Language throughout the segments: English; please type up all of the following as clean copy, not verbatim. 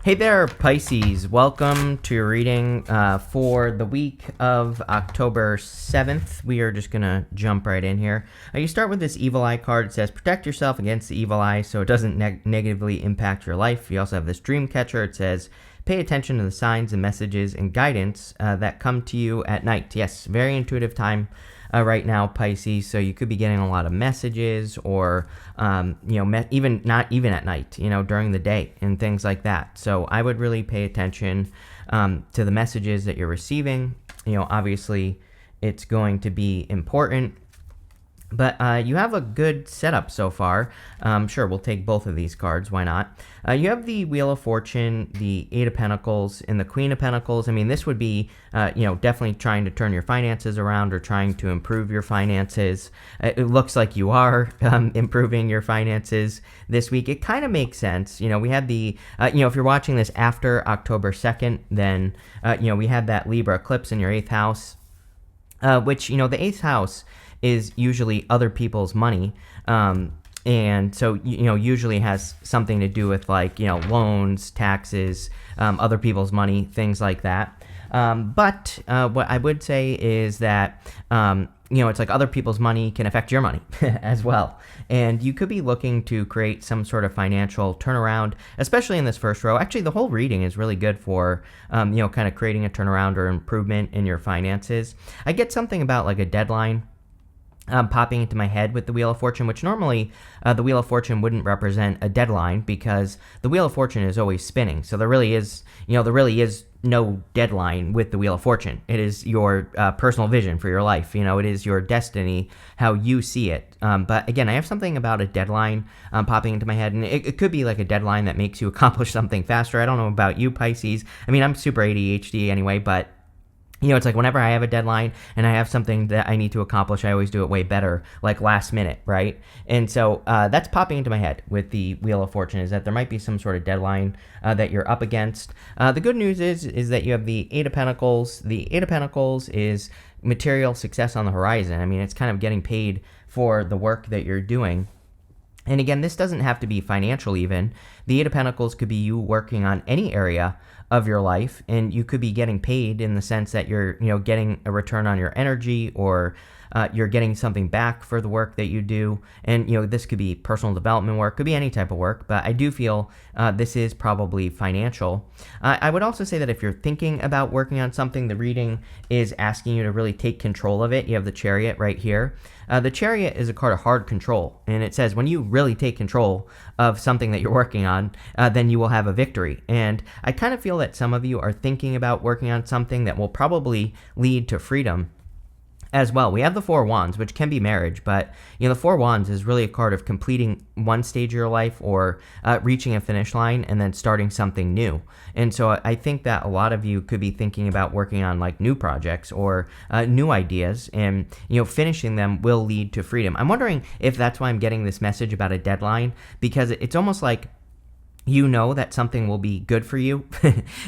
Hey there, Pisces. Welcome to your reading for the week of October 7th. We are just going to jump right in here. You start with this evil eye card. It says, protect yourself against the evil eye so it doesn't negatively impact your life. You also have this dream catcher. It says, pay attention to the signs and messages and guidance that come to you at night. Yes, very intuitive time right now, Pisces. So you could be getting a lot of messages or, even not even at night, during the day and things like that. So I would really pay attention to the messages that you're receiving. Obviously it's going to be important. But you have a good setup so far. Sure, we'll take both of these cards. Why not? You have the Wheel of Fortune, the Eight of Pentacles, and the Queen of Pentacles. I mean, this would be, definitely trying to turn your finances around or trying to improve your finances. It looks like you are improving your finances this week. It kind of makes sense. We had the, if you're watching this after October 2nd, then, we had that Libra eclipse in your 8th house, which, the 8th house is usually other people's money. And so, usually has something to do with loans, taxes, other people's money, things like that. But what I would say is that, it's like other people's money can affect your money as well. And you could be looking to create some sort of financial turnaround, especially in this first row. Actually, the whole reading is really good for, kind of creating a turnaround or improvement in your finances. I get something about like a deadline popping into my head with the Wheel of Fortune, which normally the Wheel of Fortune wouldn't represent a deadline because the Wheel of Fortune is always spinning. So there really is no deadline with the Wheel of Fortune. It is your personal vision for your life. It is your destiny, how you see it. But again, I have something about a deadline popping into my head, and it could be like a deadline that makes you accomplish something faster. I don't know about you, Pisces. I mean, I'm super ADHD anyway, but it's like whenever I have a deadline and I have something that I need to accomplish, I always do it way better, like last minute, right? And so that's popping into my head with the Wheel of Fortune, is that there might be some sort of deadline that you're up against. The good news is that you have the Eight of Pentacles. The Eight of Pentacles is material success on the horizon. I mean, it's kind of getting paid for the work that you're doing. And again, this doesn't have to be financial even. The Eight of Pentacles could be you working on any area of your life, and you could be getting paid in the sense that you're, getting a return on your energy, or you're getting something back for the work that you do. And, this could be personal development work, could be any type of work, but I do feel this is probably financial. I would also say that if you're thinking about working on something, the reading is asking you to really take control of it. You have the Chariot right here. The Chariot is a card of hard control, and it says when you really take control of something that you're working on, then you will have a victory. And I kind of feel that some of you are thinking about working on something that will probably lead to freedom as well. We have the Four Wands, which can be marriage, but the Four Wands is really a card of completing one stage of your life or reaching a finish line and then starting something new. And so I think that a lot of you could be thinking about working on like new projects or new ideas, and finishing them will lead to freedom. I'm wondering if that's why I'm getting this message about a deadline, because it's almost like that something will be good for you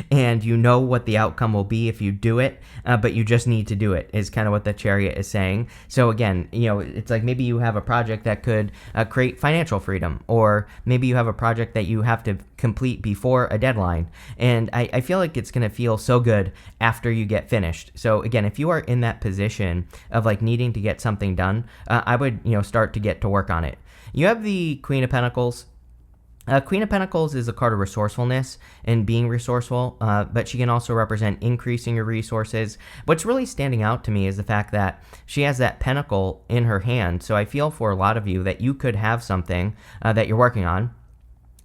and what the outcome will be if you do it, but you just need to do it, is kind of what the Chariot is saying. So again, it's like maybe you have a project that could create financial freedom, or maybe you have a project that you have to complete before a deadline. And I feel like it's going to feel so good after you get finished. So again, if you are in that position of like needing to get something done, I would, start to get to work on it. You have the Queen of Pentacles. Queen of Pentacles is a card of resourcefulness and being resourceful, but she can also represent increasing your resources. What's really standing out to me is the fact that she has that pentacle in her hand. So I feel for a lot of you that you could have something that you're working on,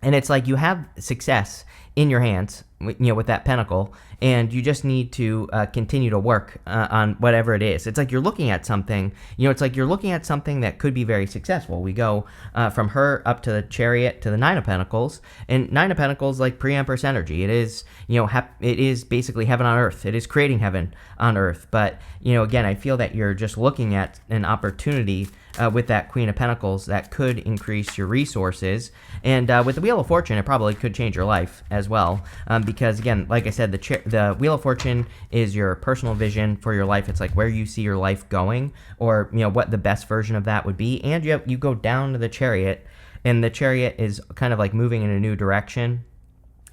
and it's like you have success in your hands, with that pentacle, and you just need to continue to work on whatever it is. It's like you're looking at something, it's like you're looking at something that could be very successful. We go from her up to the Chariot to the Nine of Pentacles, and Nine of Pentacles, like pre-Empress energy. It is, it is basically heaven on earth. It is creating heaven on earth. But, again, I feel that you're just looking at an opportunity with that Queen of Pentacles that could increase your resources. And with the Wheel of Fortune, it probably could change your life as well. Because, again, like I said, the Wheel of Fortune is your personal vision for your life. It's like where you see your life going, or, what the best version of that would be. And you go down to the Chariot, and the Chariot is kind of like moving in a new direction.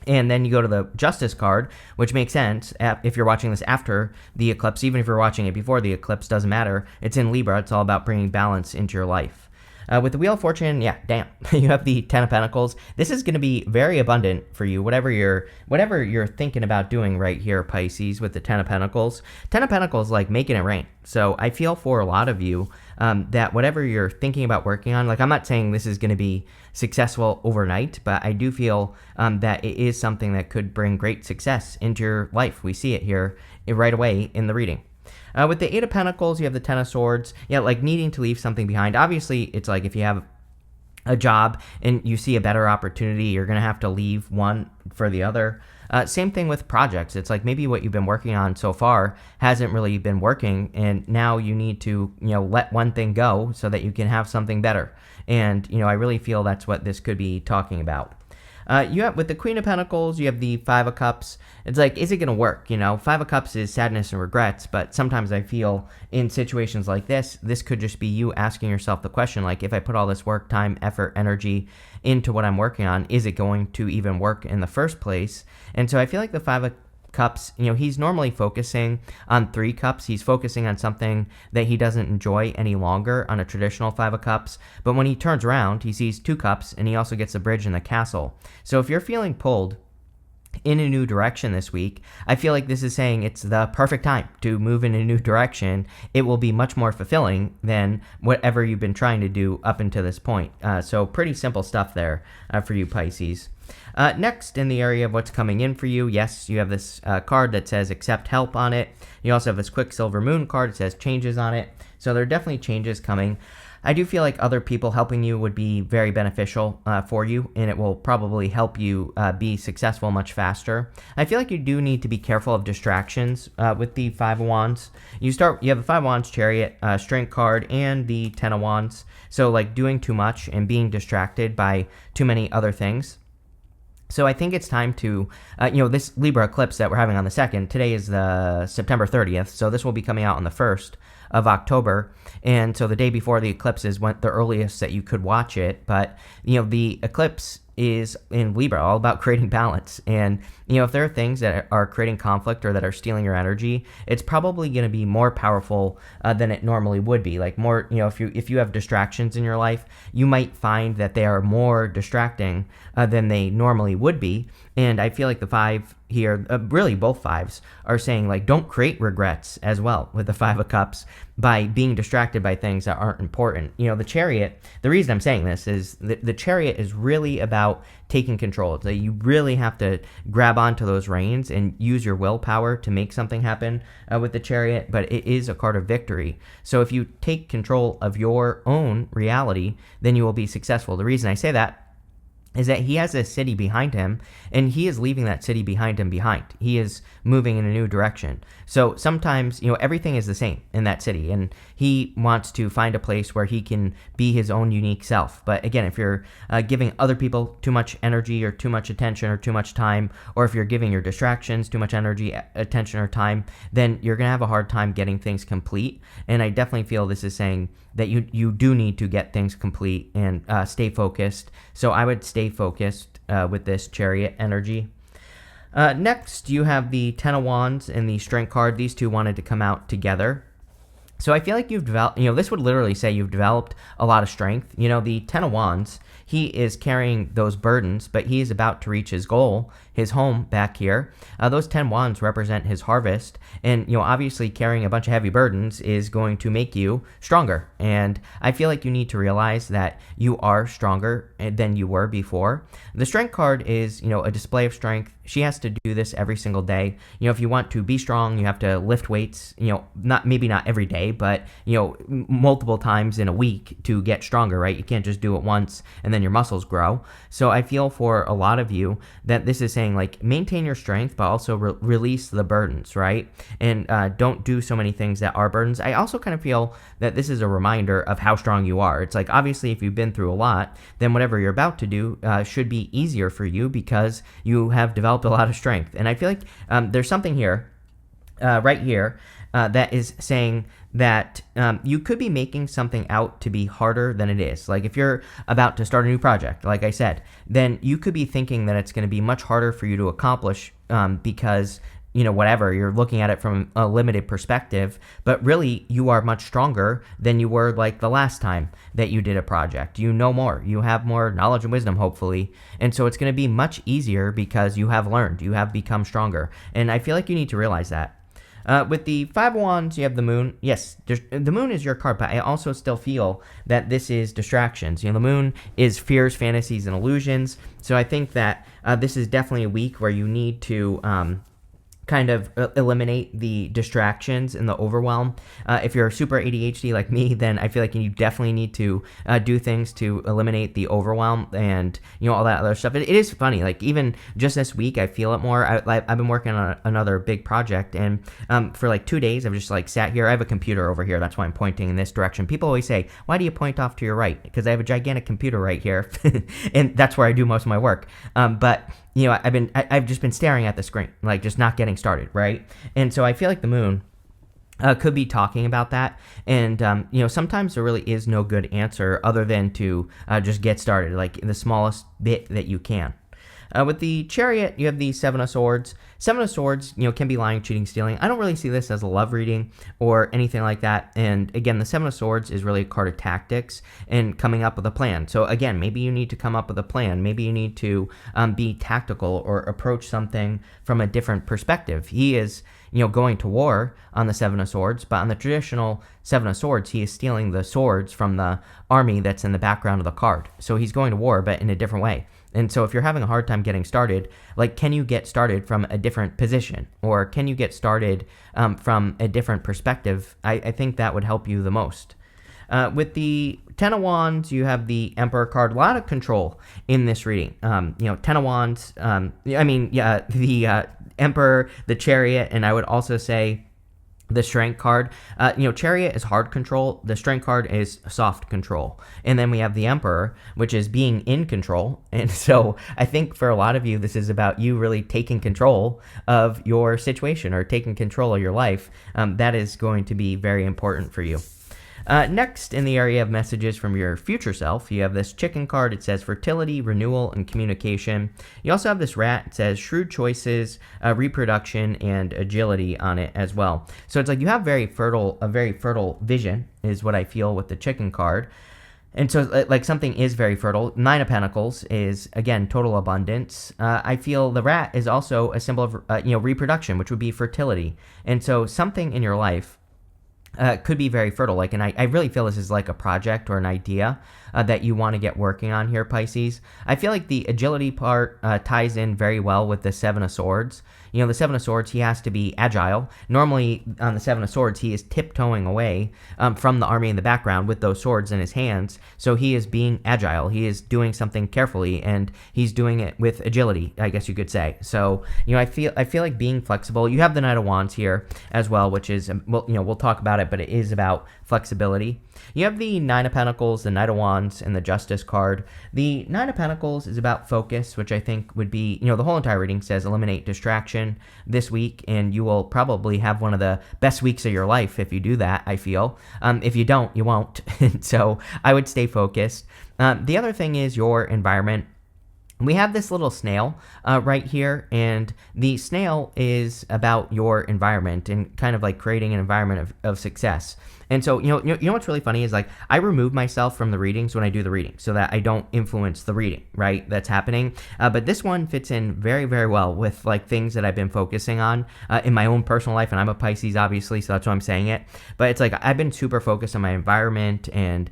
And then you go to the Justice card, which makes sense if you're watching this after the eclipse. Even if you're watching it before the eclipse, doesn't matter. It's in Libra. It's all about bringing balance into your life. With the Wheel of Fortune, yeah, damn, you have the Ten of Pentacles. This is going to be very abundant for you, whatever you're thinking about doing right here, Pisces, with the Ten of Pentacles. Ten of Pentacles, like making it rain. So I feel for a lot of you that whatever you're thinking about working on, like I'm not saying this is going to be successful overnight, but I do feel that it is something that could bring great success into your life. We see it here right away in the reading. With the Eight of Pentacles, you have the Ten of Swords. Yeah, like needing to leave something behind. Obviously, it's like if you have a job and you see a better opportunity, you're going to have to leave one for the other. Same thing with projects. It's like maybe what you've been working on so far hasn't really been working, and now you need to, let one thing go so that you can have something better. And, I really feel that's what this could be talking about. You have with the Queen of Pentacles, you have the Five of Cups. It's like, is it going to work? Five of Cups is sadness and regrets, but sometimes I feel in situations like this could just be you asking yourself the question, like, if I put all this work, time, effort, energy into what I'm working on, is it going to even work in the first place? And so I feel like the Five of Cups, he's normally focusing on Three Cups. He's focusing on something that he doesn't enjoy any longer on a traditional Five of Cups. But when he turns around, he sees Two Cups, and he also gets the bridge and the castle. So if you're feeling pulled in a new direction this week, I feel like this is saying it's the perfect time to move in a new direction. It will be much more fulfilling than whatever you've been trying to do up until this point. So pretty simple stuff there for you, Pisces. Next, in the area of what's coming in for you, yes, you have this card that says accept help on it. You also have this Quicksilver Moon card that says changes on it. So there are definitely changes coming. I do feel like other people helping you would be very beneficial for you, and it will probably help you be successful much faster. I feel like you do need to be careful of distractions with the Five of Wands. You have the Five of Wands, Chariot, Strength card, and the Ten of Wands. So like doing too much and being distracted by too many other things. So I think it's time to, this Libra eclipse that we're having on the 2nd, today is the September 30th, so this will be coming out on the 1st of October, and so the day before the eclipse is the earliest that you could watch it, but, the eclipse is in Libra, all about creating balance. And, if there are things that are creating conflict or that are stealing your energy, it's probably going to be more powerful than it normally would be. Like more, if you have distractions in your life, you might find that they are more distracting than they normally would be. And I feel like the five here, really both fives, are saying like don't create regrets as well with the Five of Cups by being distracted by things that aren't important. The Chariot, the reason I'm saying this is the Chariot is really about taking control. So you really have to grab onto those reins and use your willpower to make something happen with the Chariot, but it is a card of victory. So if you take control of your own reality, then you will be successful. The reason I say that is that he has a city behind him, and he is leaving that city behind him behind. He is moving in a new direction. So sometimes, everything is the same in that city, and he wants to find a place where he can be his own unique self. But again, if you're giving other people too much energy or too much attention or too much time, or if you're giving your distractions too much energy, attention, or time, then you're going to have a hard time getting things complete. And I definitely feel this is saying that you do need to get things complete and stay focused. So I would stay focused with this Chariot energy. Next, you have the Ten of Wands and the Strength card. These two wanted to come out together. So I feel like you've developed, this would literally say you've developed a lot of strength. The Ten of Wands, he is carrying those burdens, but he is about to reach his goal, his home back here. Those 10 wands represent his harvest, and obviously carrying a bunch of heavy burdens is going to make you stronger. And I feel like you need to realize that you are stronger than you were before. The Strength card is, a display of strength. She has to do this every single day. If you want to be strong, you have to lift weights, maybe not every day, but, multiple times in a week to get stronger, right? You can't just do it once and then your muscles grow. So I feel for a lot of you that this is saying like maintain your strength, but also release the burdens, right? And don't do so many things that are burdens. I also kind of feel that this is a reminder of how strong you are. It's like, obviously, if you've been through a lot, then whatever you're about to do should be easier for you because you have developed a lot of strength. And I feel like there's something here, right here, that is saying that you could be making something out to be harder than it is. Like if you're about to start a new project, like I said, then you could be thinking that it's going to be much harder for you to accomplish because whatever, you're looking at it from a limited perspective, but really you are much stronger than you were like the last time that you did a project. You know more, you have more knowledge and wisdom, hopefully. And so it's going to be much easier because you have learned, you have become stronger. And I feel like you need to realize that. With the Five of Wands, you have the Moon. Yes, the Moon is your card, but I also still feel that this is distractions. The Moon is fears, fantasies, and illusions. So I think that this is definitely a week where you need to kind of eliminate the distractions and the overwhelm. If you're super ADHD like me, then I feel like you definitely need to do things to eliminate the overwhelm and all that other stuff. It is funny, like even just this week I feel it more. I've been working on another big project, and for like 2 days I've just like sat here. I have a computer over here, that's why I'm pointing in this direction. People always say, why do you point off to your right? Because I have a gigantic computer right here and that's where I do most of my work. But I've just been staring at the screen, like just not getting started, right? And so I feel like the Moon could be talking about that. And, sometimes there really is no good answer other than to just get started, like in the smallest bit that you can. With the Chariot, you have the Seven of Swords. Seven of Swords, can be lying, cheating, stealing. I don't really see this as a love reading or anything like that. And again, the Seven of Swords is really a card of tactics and coming up with a plan. So again, maybe you need to come up with a plan. Maybe you need to be tactical or approach something from a different perspective. He is, going to war on the Seven of Swords, but on the traditional Seven of Swords, he is stealing the swords from the army that's in the background of the card. So he's going to war, but in a different way. And so if you're having a hard time getting started, like, can you get started from a different position? Or can you get started from a different perspective? I think that would help you the most. With the Ten of Wands, you have the Emperor card. A lot of control in this reading. Ten of Wands, the Emperor, the Chariot, and I would also say the Strength card. Chariot is hard control. The Strength card is soft control. And then we have the Emperor, which is being in control. And so I think for a lot of you, this is about you really taking control of your situation or taking control of your life. That is going to be very important for you. Next, in the area of messages from your future self, you have this Chicken card. It says fertility, renewal, and communication. You also have this Rat. It says shrewd choices, reproduction, and agility on it as well. So it's like you have a very fertile vision is what I feel with the Chicken card. And so, like, something is very fertile. Nine of Pentacles is, again, total abundance. I feel the Rat is also a symbol of, reproduction, which would be fertility. And so something in your life could be very fertile. And I really feel this is like a project or an idea that you want to get working on here, Pisces. I feel like the agility part ties in very well with the Seven of Swords. The Seven of Swords, he has to be agile. Normally, on the Seven of Swords, he is tiptoeing away from the army in the background with those swords in his hands. So he is being agile. He is doing something carefully, and he's doing it with agility, I guess you could say. So, I feel like being flexible. You have the Knight of Wands here as well, which is, we'll talk about it, but it is about flexibility. You have the Nine of Pentacles, the Knight of Wands, and the Justice card. The Nine of Pentacles is about focus, which I think would be, the whole entire reading says eliminate distraction this week, and you will probably have one of the best weeks of your life if you do that, I feel. If you don't, you won't. So I would stay focused. The other thing is your environment. We have this little snail right here, and the snail is about your environment and kind of like creating an environment of success. And so, what's really funny is, like, I remove myself from the readings when I do the reading so that I don't influence the reading, right, that's happening. But this one fits in very, very well with, like, things that I've been focusing on in my own personal life. And I'm a Pisces, obviously, so that's why I'm saying it. But it's like I've been super focused on my environment and,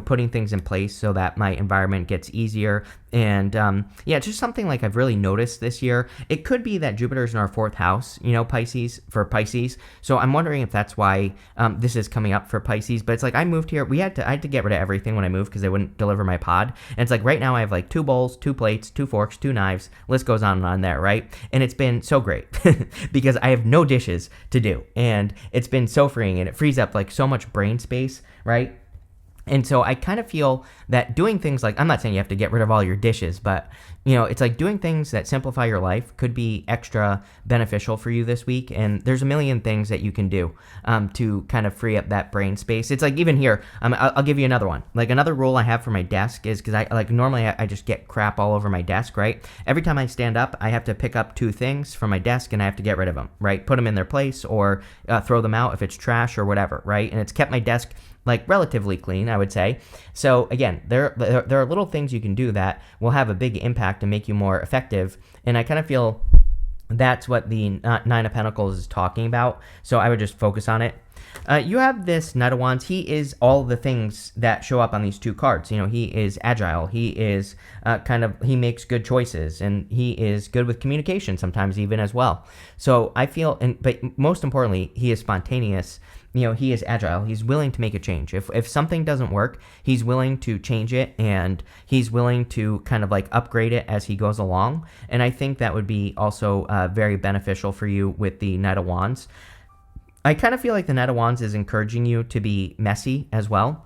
putting things in place so that my environment gets easier. And it's just something like I've really noticed this year. It could be that Jupiter's in our fourth house, Pisces, for Pisces. So I'm wondering if that's why this is coming up for Pisces. But it's like I moved here. I had to get rid of everything when I moved because they wouldn't deliver my pod. And it's like right now I have like 2 bowls, 2 plates, 2 forks, 2 knives. List goes on and on there, right? And it's been so great because I have no dishes to do. And it's been so freeing, and it frees up like so much brain space, right? And so I kind of feel that doing things like, I'm not saying you have to get rid of all your dishes, but it's like doing things that simplify your life could be extra beneficial for you this week. And there's a million things that you can do to kind of free up that brain space. It's like even here, I'll give you another one. Like another rule I have for my desk is because normally I just get crap all over my desk, right? Every time I stand up, I have to pick up 2 things from my desk and I have to get rid of them, right? Put them in their place or throw them out if it's trash or whatever, right? And it's kept my desk like relatively clean, I would say. So again, there are little things you can do that will have a big impact and make you more effective. And I kind of feel that's what the Nine of Pentacles is talking about. So I would just focus on it. You have this Knight of Wands. He is all the things that show up on these 2 cards. He is agile. He is he makes good choices, and he is good with communication sometimes even as well. So I feel, but most importantly, he is spontaneous. He is agile. He's willing to make a change. If something doesn't work, he's willing to change it, and he's willing to kind of like upgrade it as he goes along. And I think that would be also very beneficial for you with the Knight of Wands. I kind of feel like the Knight of Wands is encouraging you to be messy as well.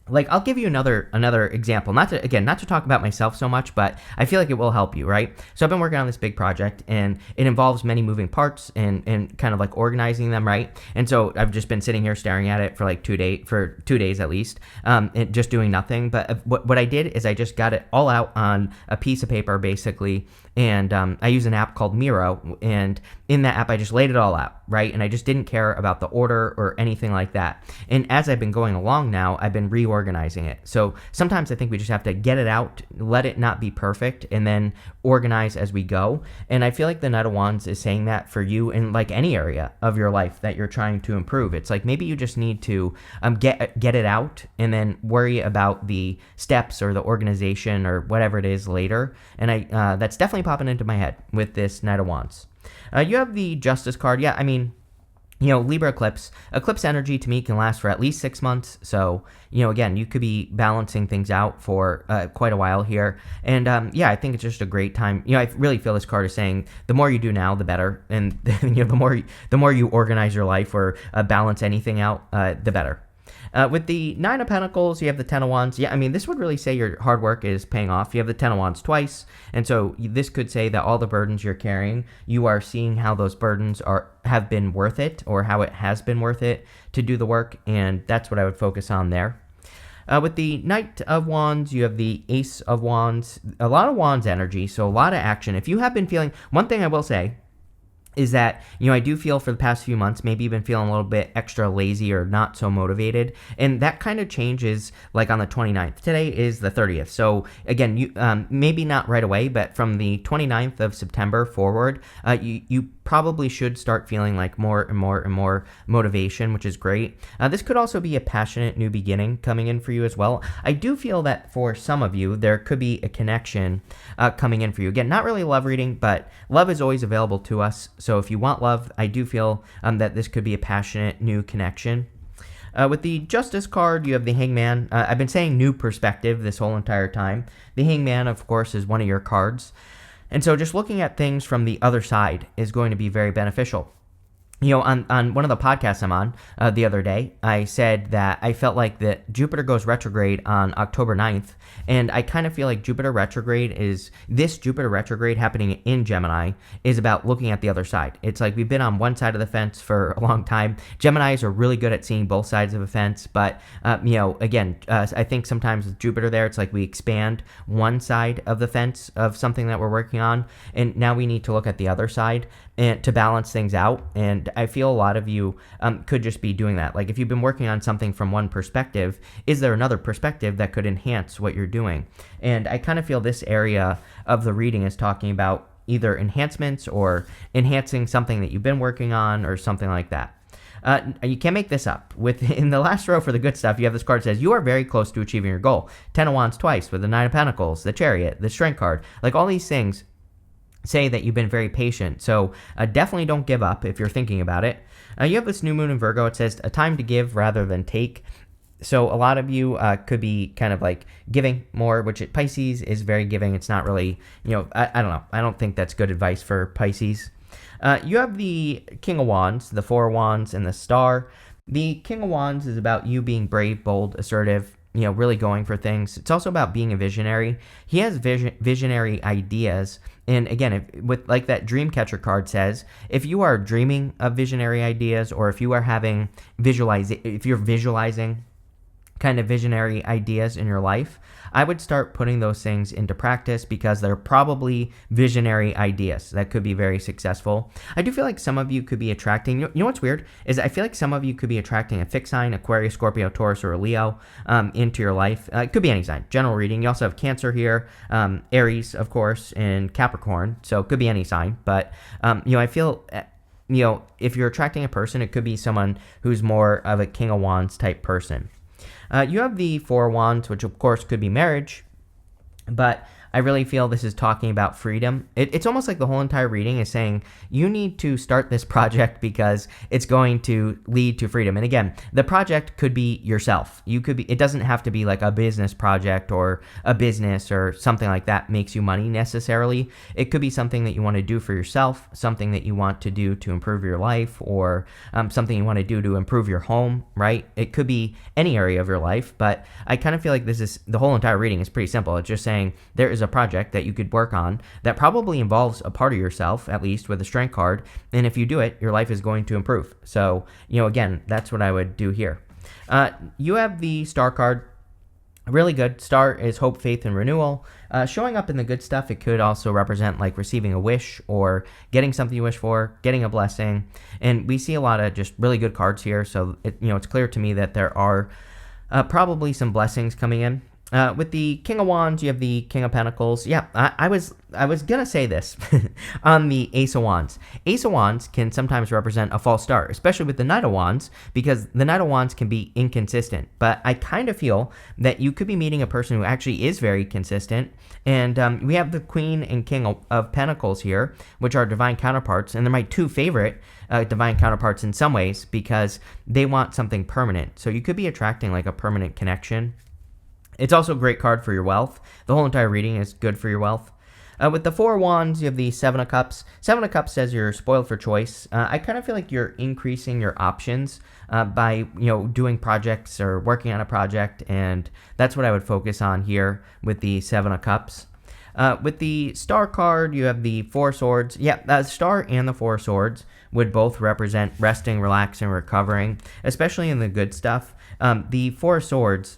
Like, I'll give you another example, not to talk about myself so much, but I feel like it will help you, right? So I've been working on this big project, and it involves many moving parts and kind of like organizing them, right? And so I've just been sitting here staring at it for like 2 days at least, and just doing nothing. But what I did is I just got it all out on a piece of paper, basically, and I use an app called Minnow, and in that app I just laid it all out, right? And I just didn't care about the order or anything like that. And as I've been going along now, I've been reorganizing it. So sometimes I think we just have to get it out, let it not be perfect, and then organize as we go. And I feel like the Knight of Wands is saying that for you in like any area of your life that you're trying to improve. It's like maybe you just need to get it out and then worry about the steps or the organization or whatever it is later. And that's definitely popping into my head with this Knight of Wands. You have the Justice card. Yeah, I mean, Libra eclipse energy to me can last for at least 6 months. So, again, you could be balancing things out for quite a while here. And I think it's just a great time. I really feel this card is saying the more you do now, the better. And the more you organize your life or balance anything out, the better. With the Nine of Pentacles, you have the Ten of Wands. Yeah, I mean, this would really say your hard work is paying off. You have the Ten of Wands twice, and so this could say that all the burdens you're carrying, you are seeing how those burdens have been worth it, or how it has been worth it to do the work, and that's what I would focus on there. With the Knight of Wands, you have the Ace of Wands. A lot of Wands energy, so a lot of action. If you have been feeling, one thing I will say is that, I do feel for the past few months, maybe you've been feeling a little bit extra lazy or not so motivated. And that kind of changes like on the 29th. Today is the 30th. So again, you maybe not right away, but from the 29th of September forward, you probably should start feeling like more and more motivation, which is great. This could also be a passionate new beginning coming in for you as well. I do feel that for some of you, there could be a connection coming in for you. Again, not really love reading, but love is always available to us. So if you want love, I do feel that this could be a passionate new connection. With the Justice card, you have the Hangman. I've been saying new perspective this whole entire time. The Hangman, of course, is one of your cards. And so just looking at things from the other side is going to be very beneficial. On one of the podcasts I'm on the other day, I said that I felt like that Jupiter goes retrograde on October 9th, and I kind of feel like Jupiter retrograde happening in Gemini is about looking at the other side. It's like we've been on one side of the fence for a long time. Geminis are really good at seeing both sides of a fence, but, I think sometimes with Jupiter there, it's like we expand one side of the fence of something that we're working on, and now we need to look at the other side and to balance things out. And I feel a lot of you could just be doing that. Like if you've been working on something from one perspective, is there another perspective that could enhance what you're doing? And I kind of feel this area of the reading is talking about either enhancements or enhancing something that you've been working on or something like that. You can't make this up. In the last row for the good stuff, you have this card that says, you are very close to achieving your goal. Ten of Wands twice with the Nine of Pentacles, the Chariot, the Strength card. Like all these things say that you've been very patient. So definitely don't give up if you're thinking about it. You have this new moon in Virgo. It says a time to give rather than take. So a lot of you could be kind of like giving more, which Pisces is very giving. It's not really, I don't know. I don't think that's good advice for Pisces. You have the King of Wands, the Four of Wands, and the Star. The King of Wands is about you being brave, bold, assertive. really going for things. It's also about being a visionary. He has visionary ideas. And again, with like that dream catcher card says, if you are dreaming of visionary ideas, or if you are if you're visualizing kind of visionary ideas in your life, I would start putting those things into practice, because they're probably visionary ideas that could be very successful. I do feel like some of you could be attracting, you know what's weird is I feel like some of you could be attracting a fixed sign, Aquarius, Scorpio, Taurus, or a Leo into your life. It could be any sign, general reading. You also have Cancer here, Aries, of course, and Capricorn. So it could be any sign, but I feel if you're attracting a person, it could be someone who's more of a King of Wands type person. You have the Four of Wands, which of course could be marriage, but I really feel this is talking about freedom. It's almost like the whole entire reading is saying you need to start this project because it's going to lead to freedom. And again, the project could be yourself. It doesn't have to be like a business project or a business or something like that makes you money necessarily. It could be something that you want to do for yourself, something that you want to do to improve your life, or something you want to do to improve your home, right? It could be any area of your life, but I kind of feel like the whole entire reading is pretty simple. It's just saying there is a project that you could work on that probably involves a part of yourself, at least with a strength card, and if you do it, your life is going to improve. So again, that's what I would do here. You have the Star card. Really good. Star is hope, faith, and renewal. Showing up in the good stuff, it could also represent like receiving a wish or getting something you wish for, getting a blessing. And we see a lot of just really good cards here. So it's clear to me that there are probably some blessings coming in. With the King of Wands, you have the King of Pentacles. Yeah, I was gonna say this on the Ace of Wands. Ace of Wands can sometimes represent a false start, especially with the Knight of Wands, because the Knight of Wands can be inconsistent. But I kind of feel that you could be meeting a person who actually is very consistent. And we have the Queen and King of Pentacles here, which are divine counterparts, and they're my two favorite divine counterparts in some ways because they want something permanent. So you could be attracting like a permanent connection. It's also a great card for your wealth. The whole entire reading is good for your wealth. With the Four of Wands, you have the Seven of Cups. Seven of Cups says you're spoiled for choice. I kind of feel like you're increasing your options by doing projects or working on a project, and that's what I would focus on here with the Seven of Cups. With the Star card, you have the Four of Swords. Yeah, the Star and the Four of Swords would both represent resting, relaxing, recovering, especially in the good stuff. The Four of Swords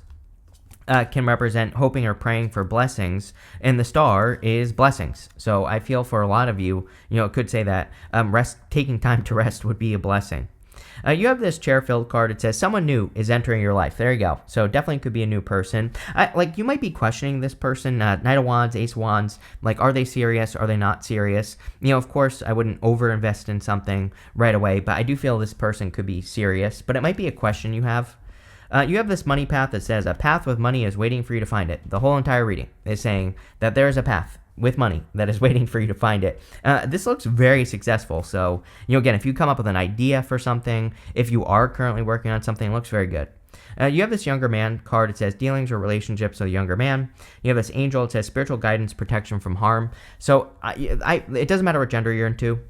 can represent hoping or praying for blessings, and the Star is blessings. So I feel for a lot of you, it could say that taking time to rest would be a blessing. You have this chair-filled card. It says someone new is entering your life. There you go. So definitely could be a new person. You might be questioning this person, Knight of Wands, Ace of Wands. Like, are they serious? Are they not serious? Of course, I wouldn't over-invest in something right away, but I do feel this person could be serious. But it might be a question you have. You have this money path that says a path with money is waiting for you to find it. The whole entire reading is saying that there is a path with money that is waiting for you to find it. This looks very successful. So, again, if you come up with an idea for something, if you are currently working on something, it looks very good. You have this younger man card. It says dealings or relationships with a younger man. You have this angel. It says spiritual guidance, protection from harm. So it doesn't matter what gender you're into.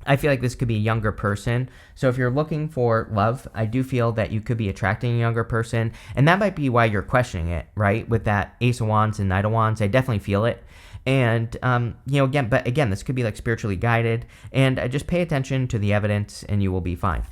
I feel like this could be a younger person. So if you're looking for love, I do feel that you could be attracting a younger person. And that might be why you're questioning it, right? With that Ace of Wands and Knight of Wands, I definitely feel it. And, again, this could be like spiritually guided. And just pay attention to the evidence and you will be fine.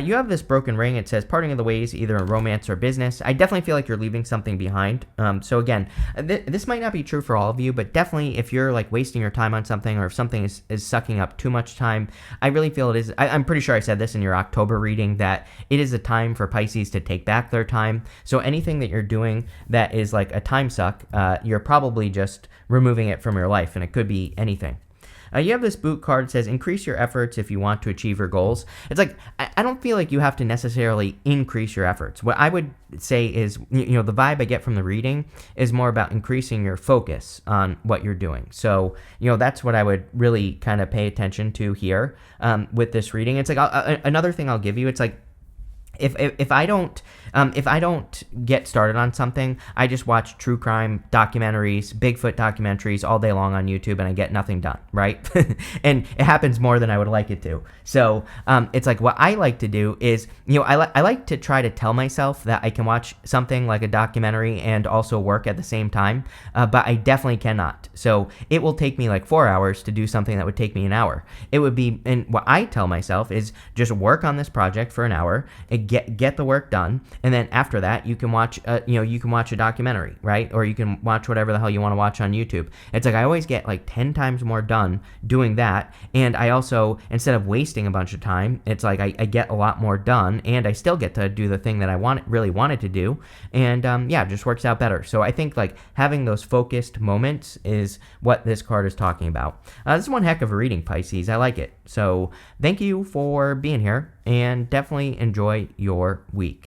You have this broken ring. It says parting of the ways, either in romance or business. I definitely feel like you're leaving something behind. So again, this might not be true for all of you, but definitely if you're like wasting your time on something, or if something is sucking up too much time, I really feel it is. I'm pretty sure I said this in your October reading, that it is a time for Pisces to take back their time. So anything that you're doing that is like a time suck, you're probably just removing it from your life, and it could be anything. You have this boot card that says increase your efforts if you want to achieve your goals. It's like, I don't feel like you have to necessarily increase your efforts. What I would say is, the vibe I get from the reading is more about increasing your focus on what you're doing. So, that's what I would really kind of pay attention to here with this reading. It's like another thing I'll give you. It's like, if I don't get started on something, I just watch true crime documentaries, Bigfoot documentaries all day long on YouTube, and I get nothing done, right? And it happens more than I would like it to. So it's like what I like to do is, I like to try to tell myself that I can watch something like a documentary and also work at the same time, but I definitely cannot. So it will take me like 4 hours to do something that would take me an hour. It would be, and what I tell myself is just work on this project for an hour and get the work done, and then after that you can watch a documentary, right? Or you can watch whatever the hell you want to watch on YouTube. It's like I always get like 10 times more done doing that, and I also, instead of wasting a bunch of time, it's like I get a lot more done, and I still get to do the thing that I really wanted to do, and it just works out better. So I think like having those focused moments is what this card is talking about. This is one heck of a reading, Pisces. I like it. So thank you for being here, and definitely enjoy your week.